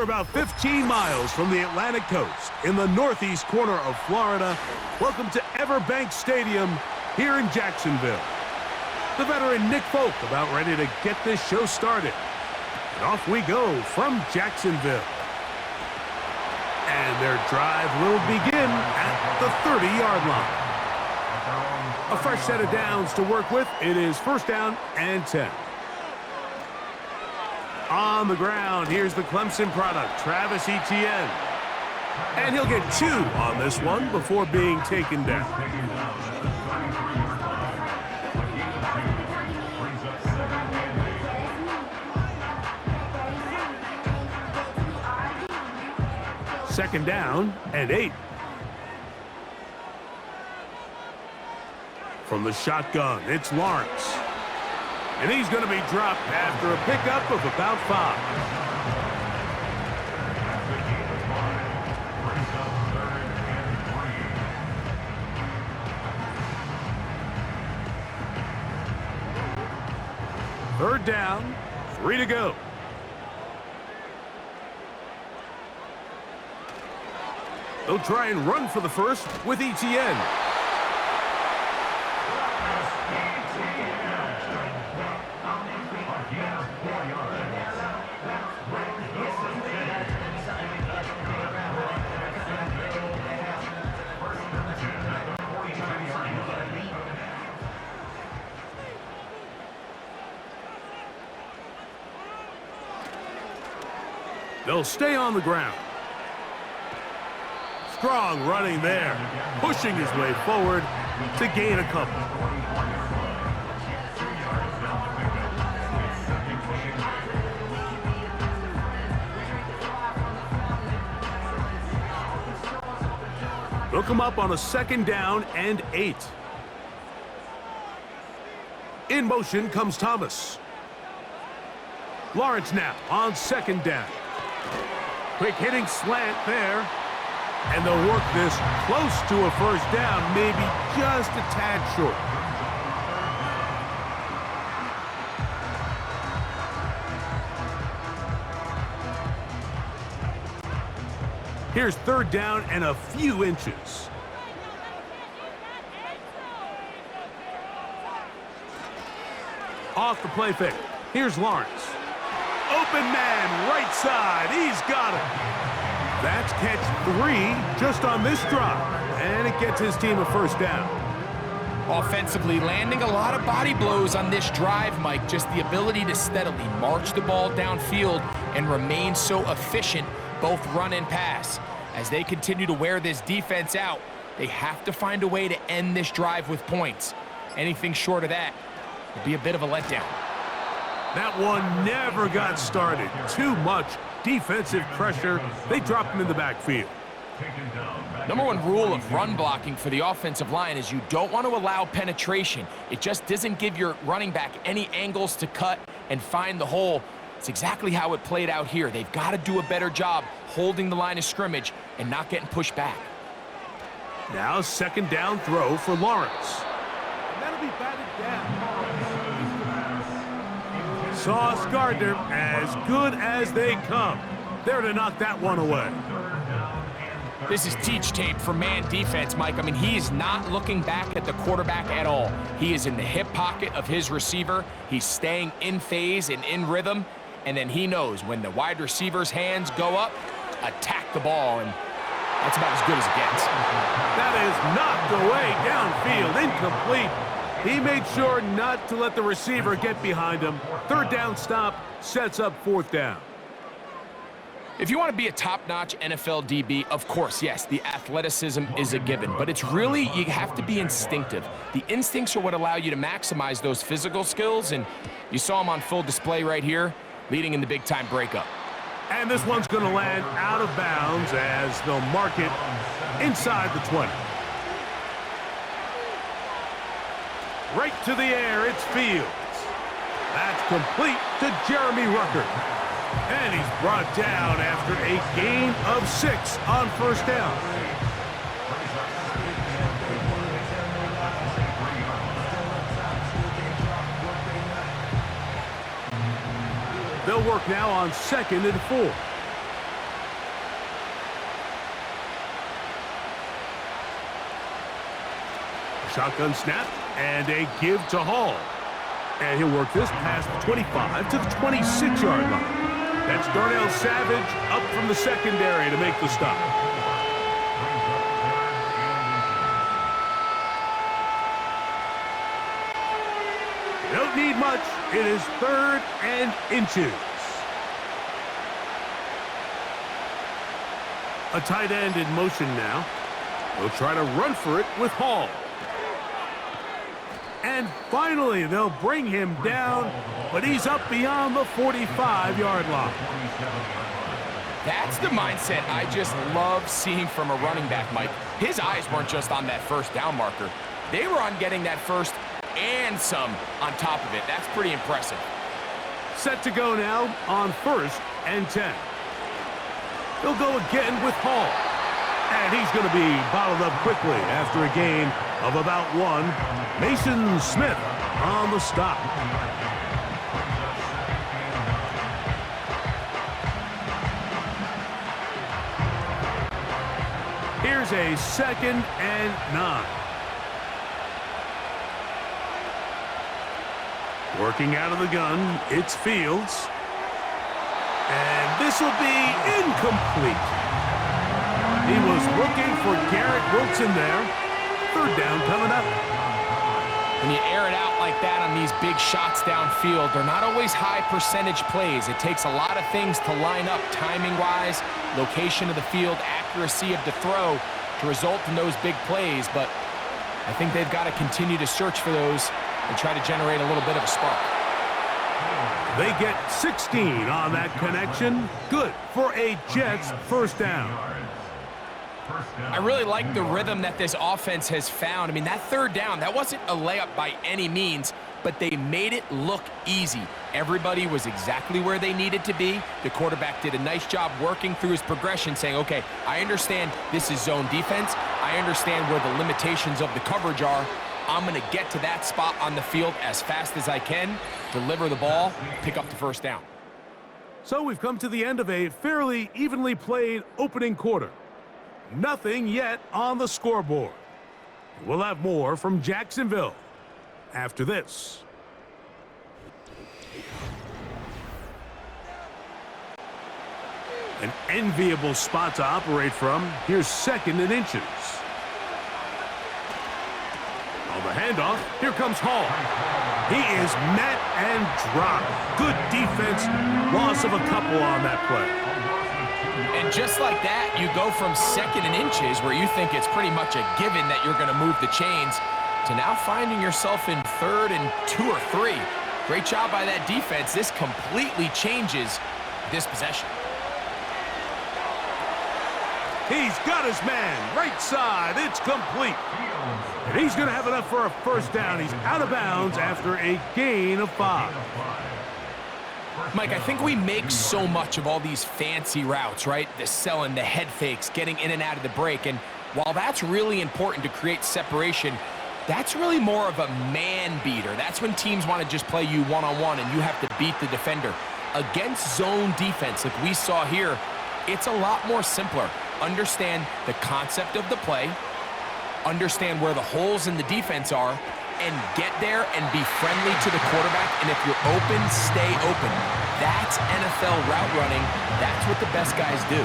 We're about 15 miles from the Atlantic coast in the northeast corner of Florida. Welcome to Everbank Stadium here in Jacksonville. The veteran Nick Folk about ready to get this show started. And off we go from Jacksonville. And their drive will begin at the 30-yard line. A fresh set of downs to work with. It is first down and 10. On the ground, here's the Clemson product, Travis Etienne. And he'll get 2 on this one before being taken down. Second down and 8. From the shotgun, it's Lawrence. And he's going to be dropped after a pickup of about 5. Third down, 3 to go. They'll try and run for the first with Etienne. They'll stay on the ground. Strong running there, pushing his way forward to gain a couple. They'll come up on a second down and 8. In motion comes Thomas. Lawrence now on second down. Quick hitting slant there. And they'll work this close to a first down, maybe just a tad short. Here's third down and a few inches. Off the play fake. Here's Lawrence. Open man, right side. He's got it. That's catch 3 just on this drive. And it gets his team a first down. Offensively, landing a lot of body blows on this drive, Mike. Just the ability to steadily march the ball downfield and remain so efficient, both run and pass. As they continue to wear this defense out, they have to find a way to end this drive with points. Anything short of that would be a bit of a letdown. That one never got started. Too much defensive pressure. They dropped him in the backfield. Number 1 rule of run blocking for the offensive line is you don't want to allow penetration. It just doesn't give your running back any angles to cut and find the hole. It's exactly how it played out here. They've got to do a better job holding the line of scrimmage and not getting pushed back. Now second down throw for Lawrence. And that'll be batted down. Sauce Gardner, as good as they come. There to knock that one away. This is teach tape for man defense, Mike. I mean, he is not looking back at the quarterback at all. He is in the hip pocket of his receiver. He's staying in phase and in rhythm. And then he knows when the wide receiver's hands go up, attack the ball. And that's about as good as it gets. That is knocked away downfield, incomplete. He made sure not to let the receiver get behind him. Third down stop sets up fourth down. If you want to be a top-notch NFL DB, of course, yes, the athleticism is a given. But it's really, you have to be instinctive. The instincts are what allow you to maximize those physical skills. And you saw them on full display right here, leading in the big-time breakup. And this one's going to land out of bounds as they'll mark it inside the 20. Right to the air, it's Fields. That's complete to Jeremy Ruckert. And he's brought down after a gain of 6 on first down. They'll work now on 2nd and 4. Shotgun snap and a give to Hall. And he'll work this past the 25 to the 26-yard line. That's Darnell Savage up from the secondary to make the stop. You don't need much. It is 3rd and inches. A tight end in motion now. They'll try to run for it with Hall. And finally, they'll bring him down, but he's up beyond the 45-yard line. That's the mindset I just love seeing from a running back, Mike. His eyes weren't just on that first down marker. They were on getting that first and some on top of it. That's pretty impressive. Set to go now on 1st and 10. He'll go again with Hall. And he's going to be bottled up quickly after a gain of about 1. Mason Smith on the stop. Here's a 2nd and 9. Working out of the gun, it's Fields. And this will be incomplete. He was looking for Garrett Wilson there. 3rd down coming up. When you air it out like that on these big shots downfield, they're not always high percentage plays. It takes a lot of things to line up timing-wise, location of the field, accuracy of the throw to result in those big plays. But I think they've got to continue to search for those and try to generate a little bit of a spark. They get 16 on that connection. Good for a Jets 1st down. I really like the rhythm that this offense has found. I mean, that 3rd down, that wasn't a layup by any means, but they made it look easy. Everybody was exactly where they needed to be. The quarterback did a nice job working through his progression, saying, okay, I understand this is zone defense. I understand where the limitations of the coverage are. I'm going to get to that spot on the field as fast as I can, deliver the ball, pick up the 1st down. So we've come to the end of a fairly evenly played opening quarter. Nothing yet on the scoreboard. We'll have more from Jacksonville after this. An enviable spot to operate from. Here's 2nd and inches. On the handoff, here comes Hall. He is met and dropped. Good defense. Loss of a couple on that play. And just like that, you go from 2nd and inches, where you think it's pretty much a given that you're going to move the chains, to now finding yourself in 3rd and 2 or 3. Great job by that defense. This completely changes this possession. He's got his man. Right side. It's complete. And he's going to have enough for a 1st down. He's out of bounds after a gain of 5. Mike, I think we make so much of all these fancy routes, right? The selling, the head fakes, getting in and out of the break. And while that's really important to create separation, that's really more of a man beater. That's when teams want to just play you one-on-one and you have to beat the defender. Against zone defense, like we saw here, it's a lot more simpler. Understand the concept of the play, understand where the holes in the defense are, and get there and be friendly to the quarterback. And if you're open, stay open. That's NFL route running. That's what the best guys do.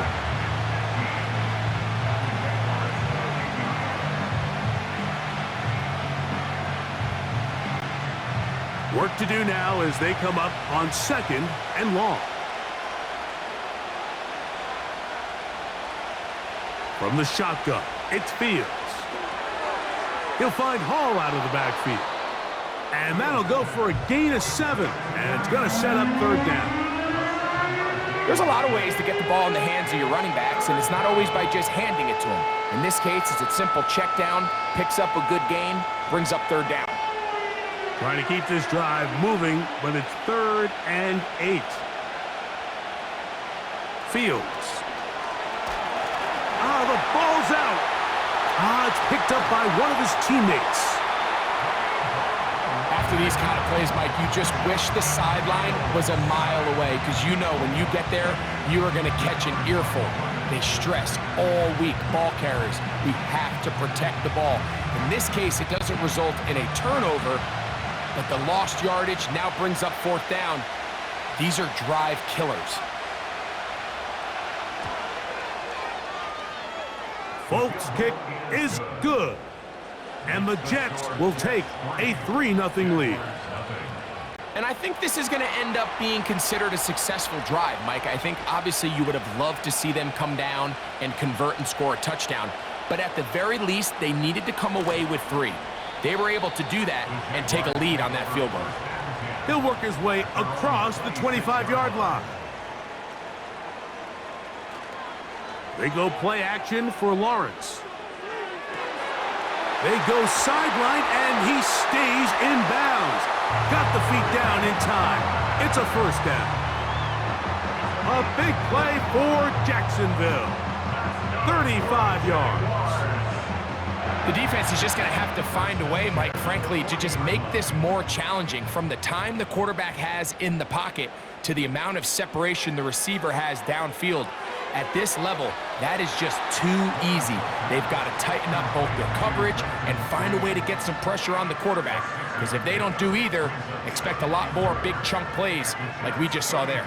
Work to do now as they come up on 2nd and long. From the shotgun, it's Fields. He'll find Hall out of the backfield. And that'll go for a gain of 7. And it's going to set up 3rd down. There's a lot of ways to get the ball in the hands of your running backs, and it's not always by just handing it to them. In this case, it's a simple check down, picks up a good gain, brings up 3rd down. Trying to keep this drive moving, but it's 3rd and 8. Fields. The ball's out. It's picked up by one of his teammates. After these kind of plays, Mike, you just wish the sideline was a mile away, because you know when you get there, you are going to catch an earful. They stress all week, ball carriers. We have to protect the ball. In this case, it doesn't result in a turnover, but the lost yardage now brings up fourth down. These are drive killers. Folk's kick is good. And the Jets will take a 3-0 lead. And I think this is going to end up being considered a successful drive, Mike. I think obviously you would have loved to see them come down and convert and score a touchdown. But at the very least, they needed to come away with 3. They were able to do that and take a lead on that field goal. He'll work his way across the 25-yard line. They go play action for Lawrence. They go sideline, and he stays in bounds. Got the feet down in time. It's a first down. A big play for Jacksonville. 35 yards. The defense is just going to have to find a way, Mike, frankly, to just make this more challenging from the time the quarterback has in the pocket to the amount of separation the receiver has downfield. At this level, that is just too easy. They've got to tighten up both their coverage and find a way to get some pressure on the quarterback. Because if they don't do either, expect a lot more big chunk plays like we just saw there.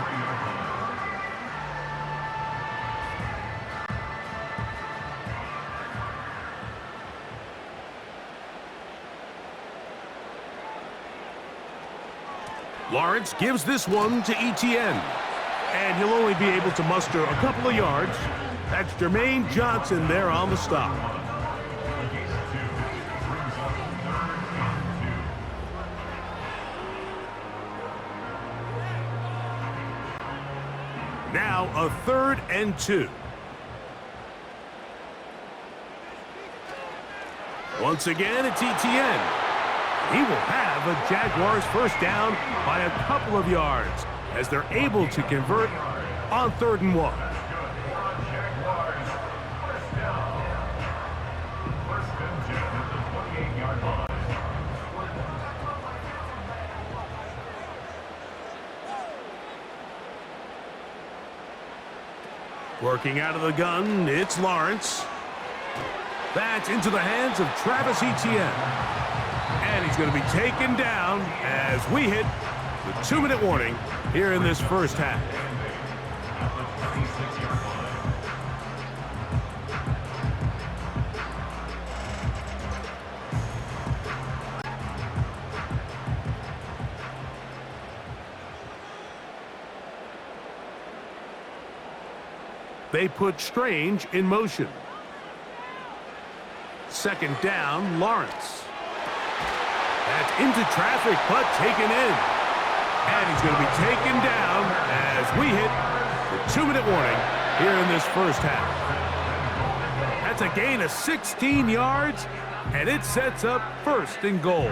Lawrence gives this one to Etienne. And he'll only be able to muster a couple of yards. That's Jermaine Johnson there on the stop. Now a 3rd and 2. Once again, it's Etienne. He will have a Jaguars first down by a couple of yards as they're able to convert on 3rd and 1. Working out of the gun, it's Lawrence. That's into the hands of Travis Etienne. And he's going to be taken down as we hit the 2-minute warning here in this first half. They put Strange in motion. 2nd down, Lawrence. That's into traffic, but taken in. And he's going to be taken down as we hit the 2-minute warning here in this first half. That's a gain of 16 yards, and it sets up 1st and goal.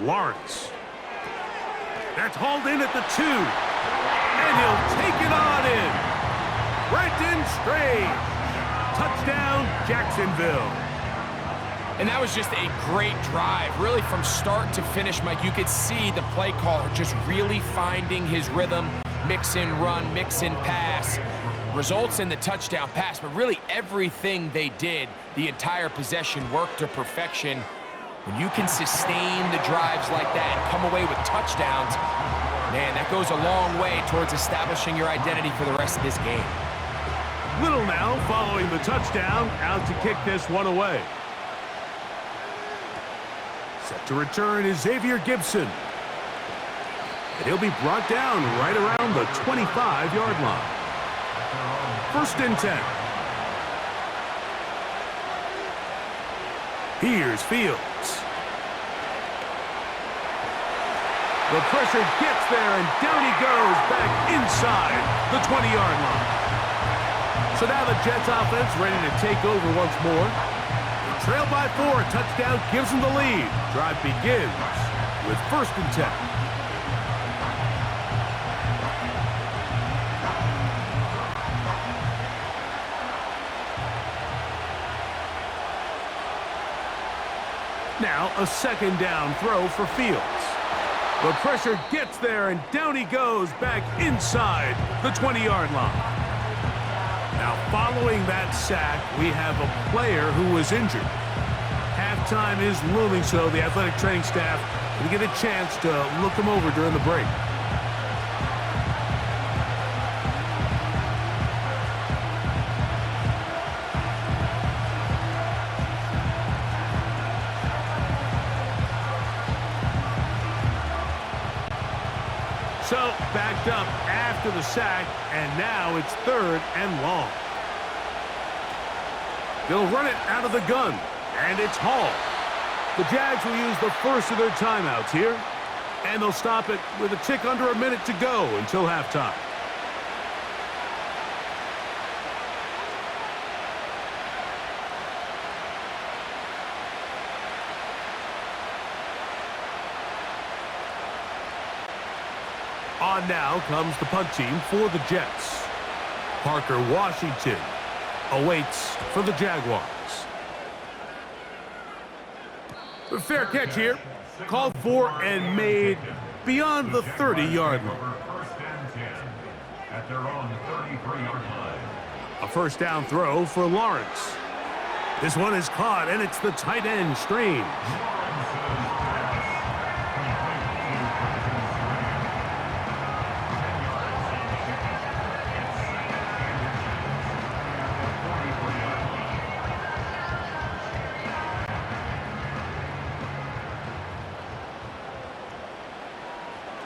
Lawrence. That's hauled in at the 2. And he'll take it on in. Brenton Strange. Touchdown, Jacksonville. And that was just a great drive. Really from start to finish, Mike, you could see the play caller just really finding his rhythm. Mix in run, mix in pass. Results in the touchdown pass, but really everything they did, the entire possession worked to perfection. When you can sustain the drives like that and come away with touchdowns, man, that goes a long way towards establishing your identity for the rest of this game. Little now following the touchdown, out to kick this one away. Set to return is Xavier Gibson. And he'll be brought down right around the 25-yard line. 1st and 10. Here's Fields. The pressure gets there, and down he goes back inside the 20-yard line. So now the Jets offense ready to take over once more. They trail by 4. Touchdown gives them the lead. Drive begins with 1st and 10. Now a second down throw for Fields. The pressure gets there, and down he goes back inside the 20-yard line. Now, following that sack, we have a player who was injured. Halftime is looming, so the athletic training staff will get a chance to look him over during the break. So, backed up after the sack, and now it's 3rd and long. They'll run it out of the gun, and it's Hall. The Jags will use the first of their timeouts here, and they'll stop it with a tick under a minute to go until halftime. On now comes the punt team for the Jets. Parker Washington awaits for the Jaguars. A fair catch here. Called for and made beyond the 30-yard line. At their own 33-yard line. A first down throw for Lawrence. This one is caught, and it's the tight end, Strange.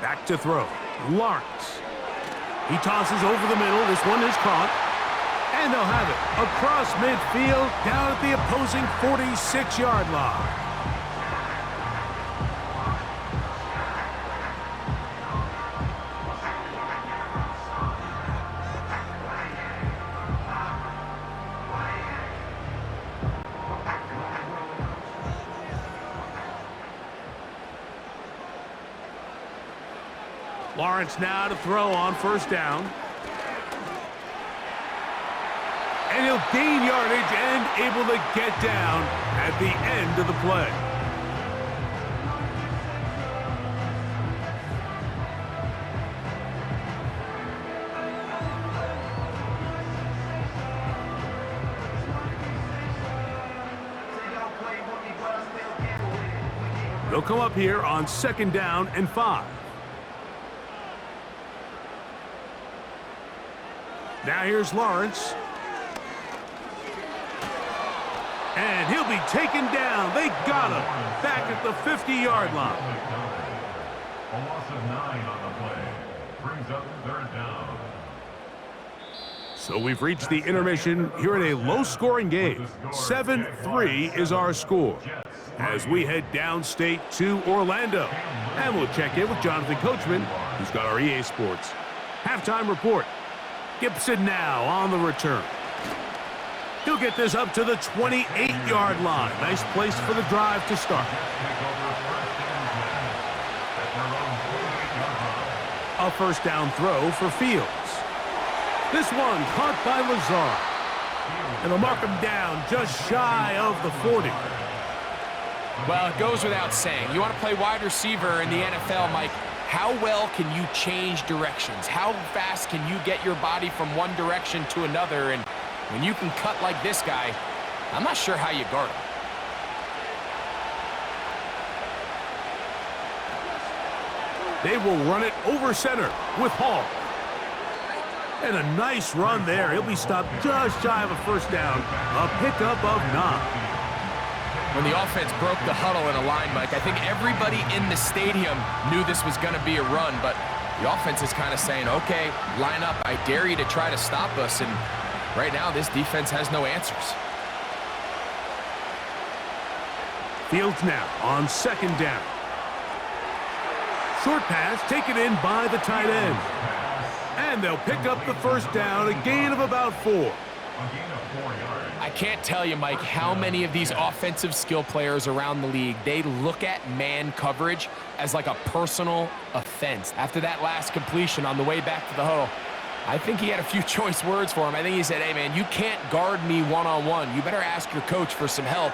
Back to throw. Lawrence. He tosses over the middle. This one is caught. And they'll have it across midfield down at the opposing 46-yard line. Lawrence now to throw on first down. And he'll gain yardage and able to get down at the end of the play. They'll come up here on 2nd down and 5. Now here's Lawrence. And he'll be taken down. They got him back at the 50-yard line. A loss of 9 on the play. Brings up 3rd down. So we've reached the intermission here in a low-scoring game. 7-3 is our score as we head downstate to Orlando. And we'll check in with Jonathan Coachman, who's got our EA Sports halftime report. Gibson now on the return. He'll get this up to the 28-yard line. Nice place for the drive to start. A first down throw for Fields. This one caught by Lazard. And they'll mark him down just shy of the 40. Well, it goes without saying. You want to play wide receiver in the NFL, Mike. How well can you change directions? How fast can you get your body from one direction to another? And when you can cut like this guy, I'm not sure how you guard him. They will run it over center with Hall. And a nice run there. He'll be stopped just shy of a first down. A pickup of 9. When the offense broke the huddle in a line, Mike, I think everybody in the stadium knew this was going to be a run, but the offense is kind of saying, okay, line up. I dare you to try to stop us. And right now, this defense has no answers. Fields now on 2nd down. Short pass taken in by the tight end. And they'll pick up the first down, a gain of about 4. I can't tell you, Mike, how many of these offensive skill players around the league, they look at man coverage as like a personal offense. After that last completion on the way back to the huddle, I think he had a few choice words for him. I think he said, hey, man, you can't guard me one-on-one. You better ask your coach for some help.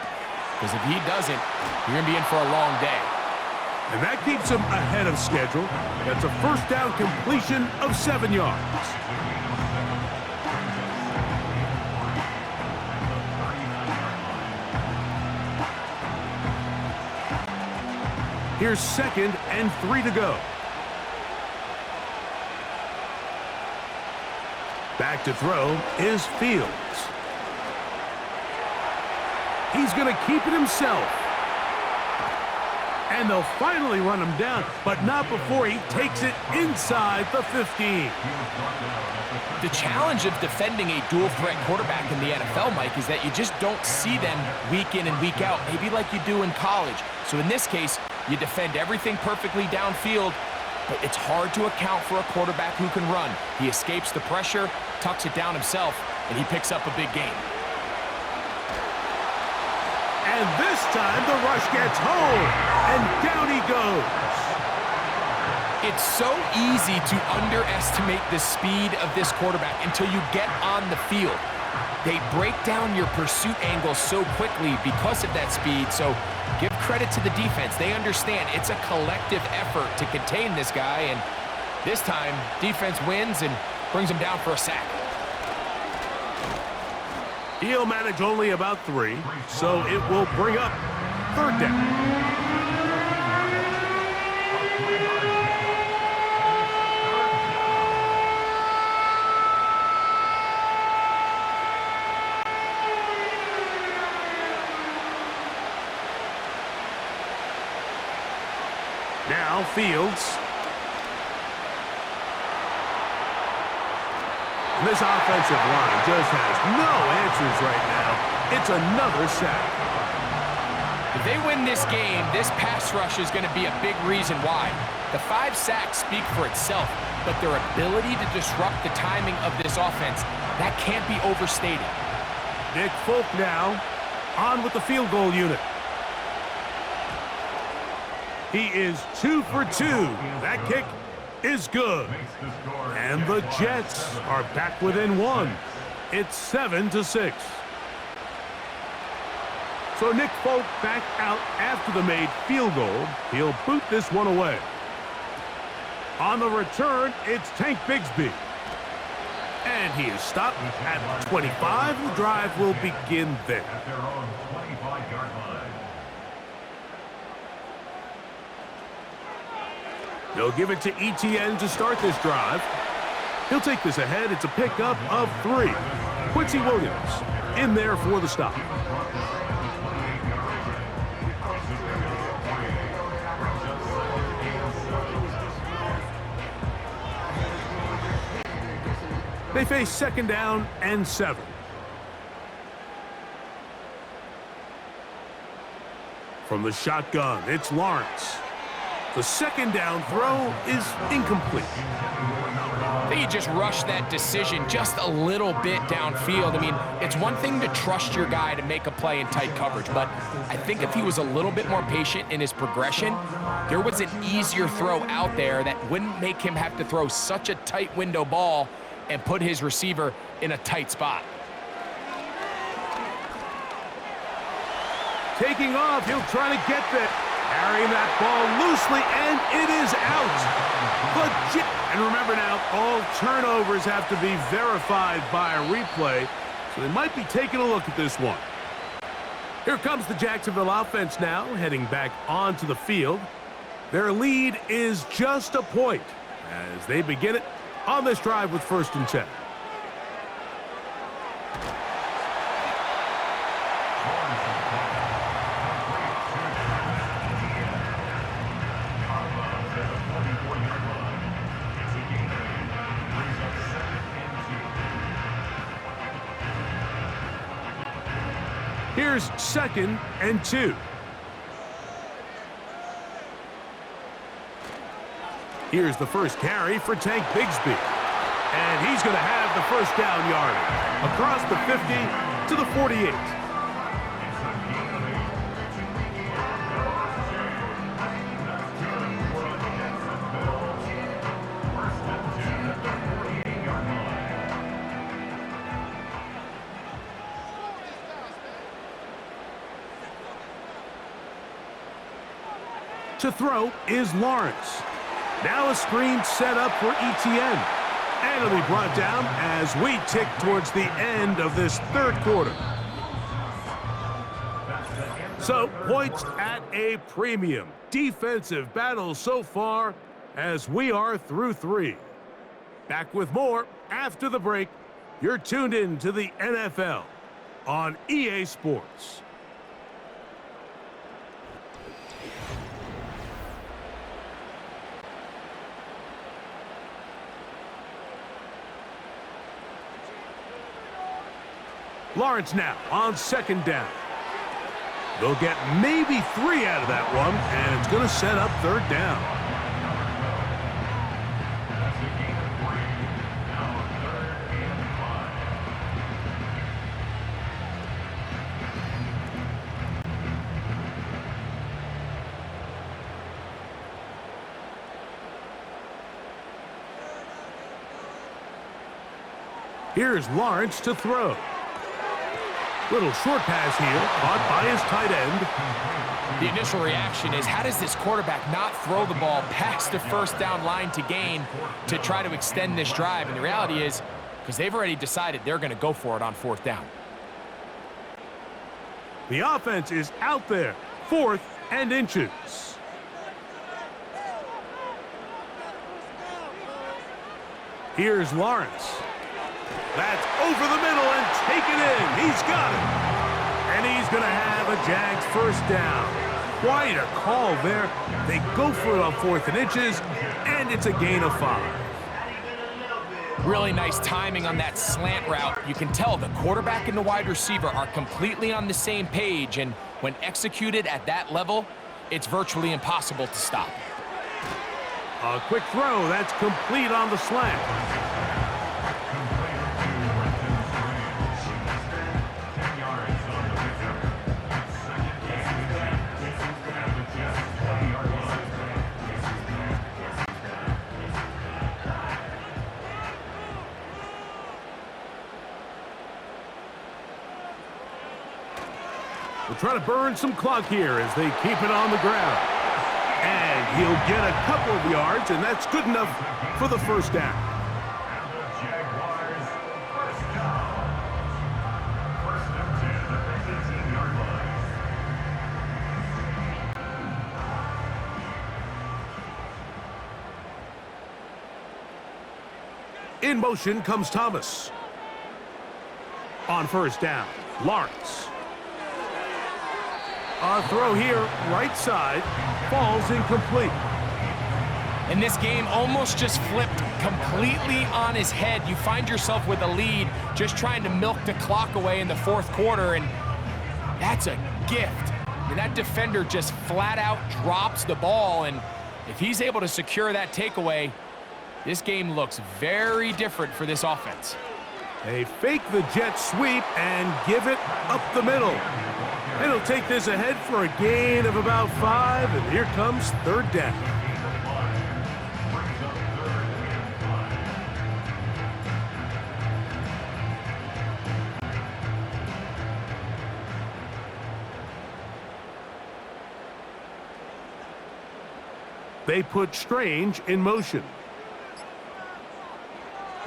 because if he doesn't, you're going to be in for a long day. And that keeps him ahead of schedule. That's a first down completion of 7 yards. Here's 2nd and 3 to go. Back to throw is Fields. He's going to keep it himself. And they'll finally run him down, but not before he takes it inside the 15. The challenge of defending a dual-threat quarterback in the NFL, Mike, is that you just don't see them week in and week out, maybe like you do in college. So in this case, you defend everything perfectly downfield, but it's hard to account for a quarterback who can run. He escapes the pressure, tucks it down himself, and he picks up a big gain. And this time the rush gets home, and down he goes. It's so easy to underestimate the speed of this quarterback until you get on the field. They break down your pursuit angle so quickly because of that speed, so give credit to the defense. They understand it's a collective effort to contain this guy, and this time, defense wins and brings him down for a sack. He'll manage only about 3, so it will bring up 3rd down. Now Fields. This offensive line just has no answers right now. It's another sack. If they win this game, this pass rush is going to be a big reason why. The 5 sacks speak for itself, but their ability to disrupt the timing of this offense, that can't be overstated. Nick Folk now on with the field goal unit. He is 2 for 2. That kick is good. And the Jets are back within 1. It's 7-6. So Nick Folk back out after the made field goal. He'll boot this one away. On the return, it's Tank Bigsby. And he is stopped at 25. The drive will begin there. At their own 25-yard line. They'll give it to ETN to start this drive. He'll take this ahead. It's a pickup of 3. Quincy Williams in there for the stop. They face 2nd down and 7. From the shotgun, it's Lawrence. The 2nd down throw is incomplete. I think he just rushed that decision just a little bit downfield. I mean, it's one thing to trust your guy to make a play in tight coverage, but I think if he was a little bit more patient in his progression, there was an easier throw out there that wouldn't make him have to throw such a tight window ball and put his receiver in a tight spot. Taking off, he'll try to get there. Carrying that ball loosely, and it is out. And remember now, all turnovers have to be verified by a replay, so they might be taking a look at this one. Here comes the Jacksonville offense now, heading back onto the field. Their lead is just a point as they begin it on this drive with 1st and 10. Here's 2nd and 2. Here's the first carry for Tank Bigsby. And he's going to have the first down yardage across the 50 to the 48. To throw is Lawrence. Now a screen set up for Etienne. And it'll be brought down as we tick towards the end of this third quarter. So, points at a premium. Defensive battle so far as we are through 3. Back with more after the break. You're tuned in to the NFL on EA Sports. Lawrence now on second down. They'll get maybe 3 out of that one, and it's going to set up third down. Here's Lawrence to throw. Little short pass here, caught by his tight end. The initial reaction is, how does this quarterback not throw the ball past the first down line to gain to try to extend this drive? And the reality is, because they've already decided they're going to go for it on fourth down. The offense is out there, 4th and inches. Here's Lawrence. That's over the middle and taken in. He's got it. And he's going to have a Jags first down. Quite a call there. They go for it on 4th and inches, and it's a gain of 5. Really nice timing on that slant route. You can tell the quarterback and the wide receiver are completely on the same page, and when executed at that level, it's virtually impossible to stop. A quick throw. That's complete on the slant. We'll try to burn some clock here as they keep it on the ground. And he'll get a couple of yards, and that's good enough for the first down. And the Jaguars first down. First and 10 at the 18-yard line. In motion comes Thomas. On first down, Lawrence. A throw here, right side, falls incomplete. And this game almost just flipped completely on his head. You find yourself with a lead, just trying to milk the clock away in the fourth quarter, and that's a gift. And that defender just flat out drops the ball, and if he's able to secure that takeaway, this game looks very different for this offense. They fake the jet sweep and give it up the middle. And he'll take this ahead for a gain of about 5, and here comes third down. They put Strange in motion.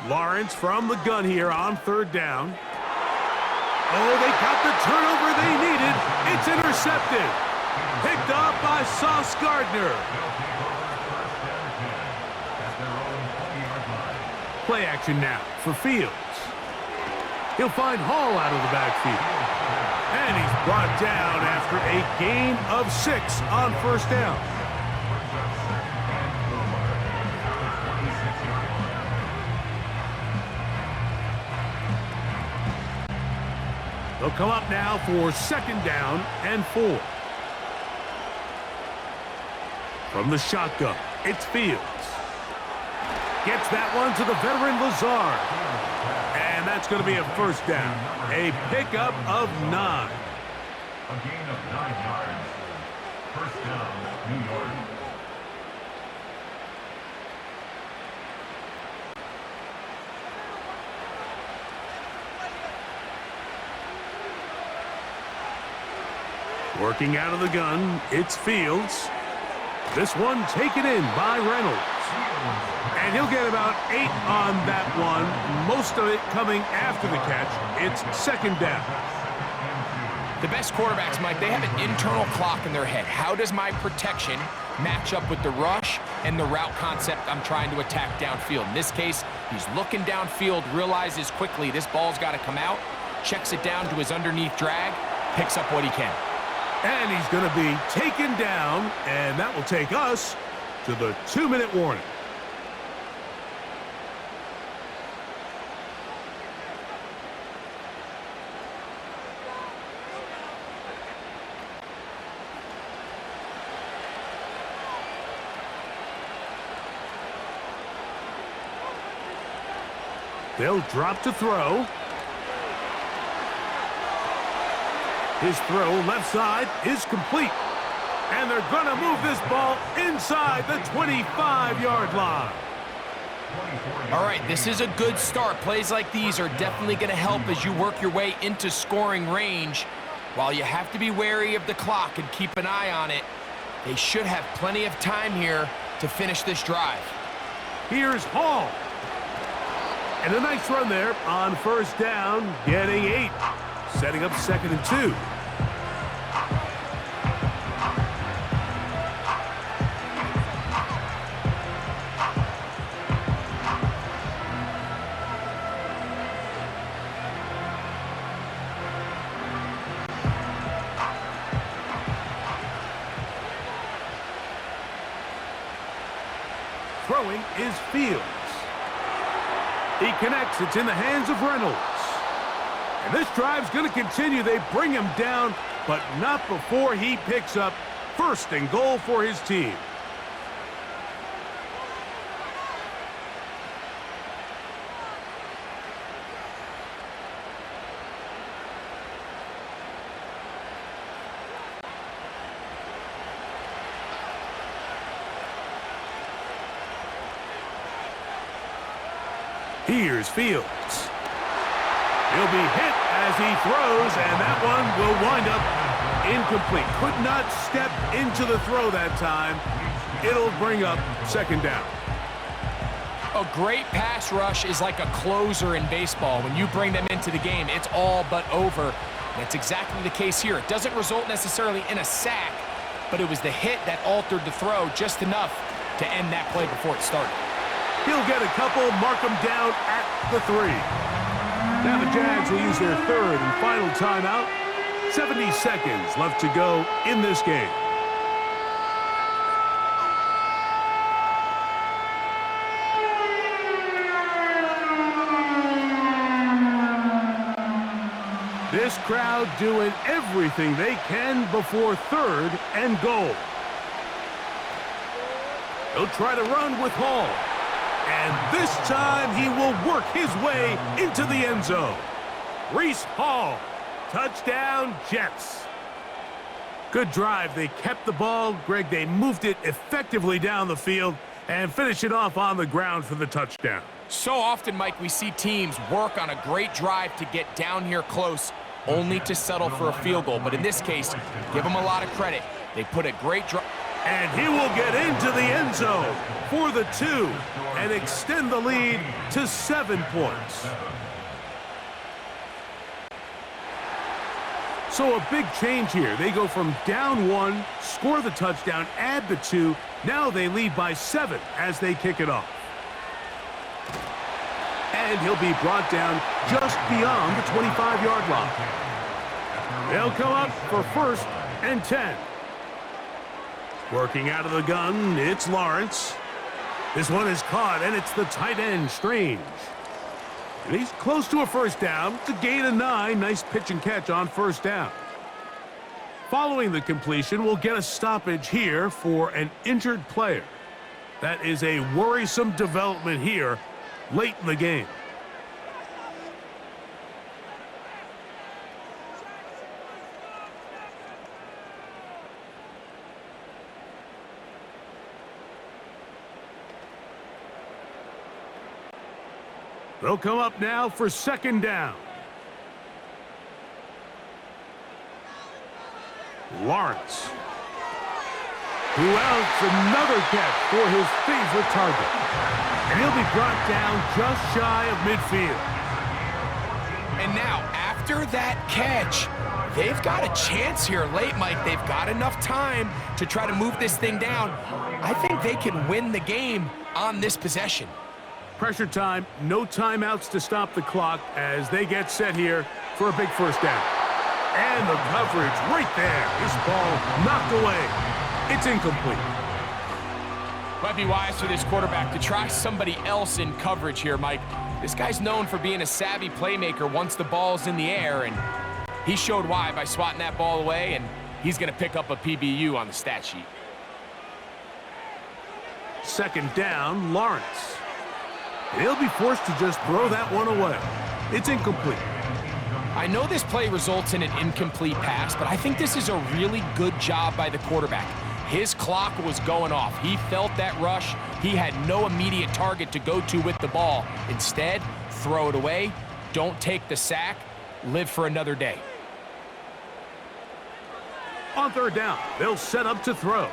Lawrence from the gun here on third down. Oh, they got the turnover they needed. It's intercepted. Picked off by Sauce Gardner. Play action now for Fields. He'll find Hall out of the backfield. And he's brought down after a gain of 6 on first down. They'll come up now for second down and 4. From the shotgun, it's Fields. Gets that one to the veteran Lazard. And that's going to be a first down. A pickup of 9. A gain of 9 yards. First down, New York. Working out of the gun, it's Fields. This one taken in by Reynolds. And he'll get about 8 on that one, most of it coming after the catch. It's second down. The best quarterbacks, Mike, they have an internal clock in their head. How does my protection match up with the rush and the route concept I'm trying to attack downfield? In this case, he's looking downfield, realizes quickly this ball's got to come out, checks it down to his underneath drag, picks up what he can. And he's going to be taken down, and that will take us to the 2-minute warning. They'll drop to throw. His throw left side is complete. And they're going to move this ball inside the 25-yard line. All right, this is a good start. Plays like these are definitely going to help as you work your way into scoring range. While you have to be wary of the clock and keep an eye on it, they should have plenty of time here to finish this drive. Here's Hall. And a nice run there on first down, getting 8. Setting up 2nd and 2. Throwing is Fields. He connects. It's in the hands of Reynolds. And this drive's going to continue. They bring him down, but not before he picks up 1st and goal for his team. Here's Fields. He'll be hit as he throws, and that one will wind up incomplete. Could not step into the throw that time. It'll bring up 2nd down. A great pass rush is like a closer in baseball. When you bring them into the game, it's all but over. That's exactly the case here. It doesn't result necessarily in a sack, but it was the hit that altered the throw just enough to end that play before it started. He'll get a couple, mark him down at the 3. Now the Jags will use their 3rd and final timeout. 70 seconds left to go in this game. This crowd doing everything they can before 3rd and goal. He'll try to run with Hall. And this time he will work his way into the end zone. Reese Hall, touchdown Jets. Good drive. They kept the ball. Greg, they moved it effectively down the field and finished it off on the ground for the touchdown. So often, Mike, we see teams work on a great drive to get down here close, only to settle for a field goal. But in this case, give them a lot of credit. They put a great drive. And he will get into the end zone for the 2 and extend the lead to 7 points. So a big change here. They go from down 1, score the touchdown, add the 2. Now they lead by 7 as they kick it off. And he'll be brought down just beyond the 25-yard line. They'll come up for 1st and 10. Working out of the gun, it's Lawrence. This one is caught, and it's the tight end, Strange. And he's close to a 1st down. It's a gain of 9. Nice pitch and catch on 1st down. Following the completion, we'll get a stoppage here for an injured player. That is a worrisome development here late in the game. They'll come up now for 2nd down. Lawrence. Who else? Another catch for his favorite target. And he'll be brought down just shy of midfield. And now, after that catch, they've got a chance here late, Mike. They've got enough time to try to move this thing down. I think they can win the game on this possession. Pressure time, no timeouts to stop the clock as they get set here for a big first down. And the coverage right there. This ball knocked away. It's incomplete. Might be wise for this quarterback to try somebody else in coverage here, Mike. This guy's known for being a savvy playmaker once the ball's in the air, and he showed why by swatting that ball away, and he's going to pick up a PBU on the stat sheet. Second down, Lawrence. He'll be forced to just throw that one away. It's incomplete. I know this play results in an incomplete pass, but I think this is a really good job by the quarterback. His clock was going off. He felt that rush. He had no immediate target to go to with the ball. Instead, throw it away. Don't take the sack. Live for another day. On third down, they'll set up to throw.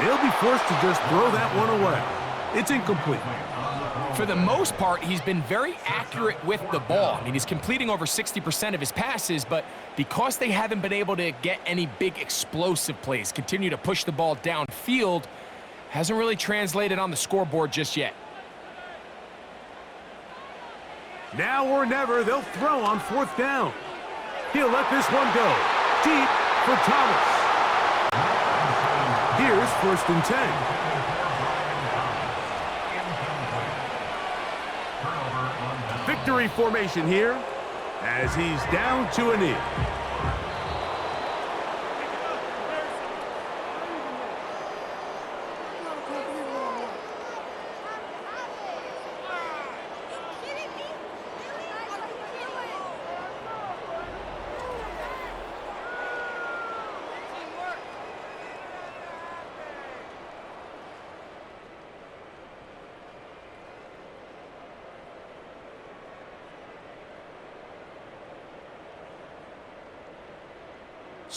He'll be forced to just throw that one away. It's incomplete. For the most part, he's been very accurate with the ball. I mean, he's completing over 60% of his passes, but because they haven't been able to get any big explosive plays, continue to push the ball downfield, hasn't really translated on the scoreboard just yet. Now or never, they'll throw on fourth down. He'll let this one go. Deep for Thomas. Here's 1st and 10. Victory formation here as he's down to a knee.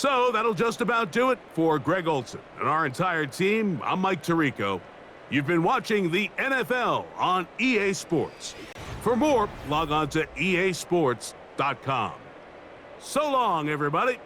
So that'll just about do it for Greg Olson and our entire team. I'm Mike Tirico. You've been watching the NFL on EA Sports. For more, log on to easports.com. So long, everybody.